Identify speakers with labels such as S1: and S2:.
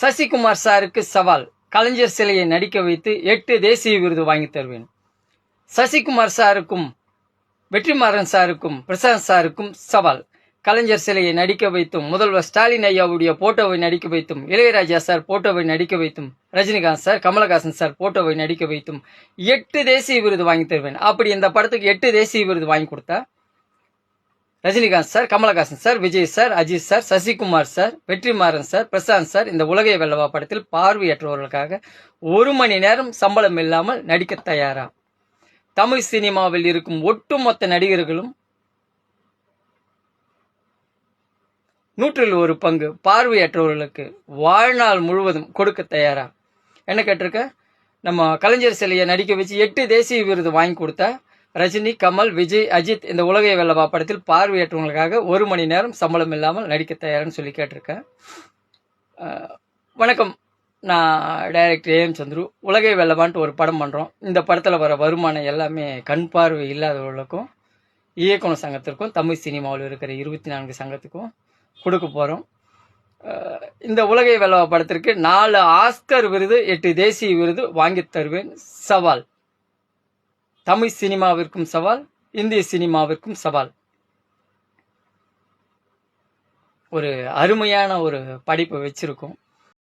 S1: சசிகுமார் சாருக்கு சவால். கலைஞர் சிலையை நடிக்க வைத்து 8 தேசிய விருது வாங்கி தருவேன். சசிகுமார் சாருக்கும் வெற்றிமாறன் சாருக்கும் பிரசாந்த் சாருக்கும் சவால். கலைஞர் சிலையை நடிக்க வைத்தும், முதல்வர் ஸ்டாலின் ஐயாவுடைய போட்டோவை நடிக்க வைத்தும், இளையராஜா சார் போட்டோவை நடிக்க வைத்தும், ரஜினிகாந்த் சார், கமலஹாசன் சார் போட்டோவை நடிக்க வைத்தும் 8 தேசிய விருது வாங்கி தருவேன். அப்படி இந்த படத்துக்கு 8 தேசிய விருது வாங்கி கொடுத்தா Rajinikanth sir, Kamal Haasan sir, Vijay sir, Ajith sir, Sasikumar sir, Vetrimaaran sir, Prashanth sir இந்த உலகை வெல்லவா படத்தில் பார்வையற்றவர்களுக்காக 1 மணி நேரம் சம்பளம் இல்லாமல் நடிக்க தயாரா? தமிழ் சினிமாவில் இருக்கும் ஒட்டுமொத்த நடிகர்களும் 100 பங்கு பார்வையற்றவர்களுக்கு வாழ்நாள் முழுவதும் கொடுக்க தயாரா? என்ன கேட்டிருக்க? நம்ம கலைஞர் சிலையை நடிக்க வச்சு 8 தேசிய விருது வாங்கி கொடுத்தா ரஜினி, கமல், விஜய், அஜித் இந்த உலகை வெல்லவா படத்தில் பார்வையற்றவங்களுக்காக 1 மணி நேரம் சம்பளம் இல்லாமல் நடிக்க தயார்னு சொல்லி கேட்டிருக்கேன். வணக்கம், நான் டைரக்டர் ஏஎம் சந்துரு. உலகை வெல்லவான்ட்டு ஒரு படம் பண்ணுறோம். இந்த படத்தில் வர வருமானம் எல்லாமே கண் பார்வை இல்லாதவர்களுக்கும், இயக்குனர் சங்கத்திற்கும், தமிழ் சினிமாவில் இருக்கிற 24 சங்கத்துக்கும் கொடுக்க போகிறோம். இந்த உலகை வெல்லவா படத்திற்கு 4 ஆஸ்கர் விருது, 8 தேசிய விருது வாங்கி தருவேன். சவால். தமிழ் சினிமாவிற்கும் சவால், இந்திய சினிமாவிற்கும் சவால். ஒரு அருமையான ஒரு படிப்பை வச்சிருக்கோம்.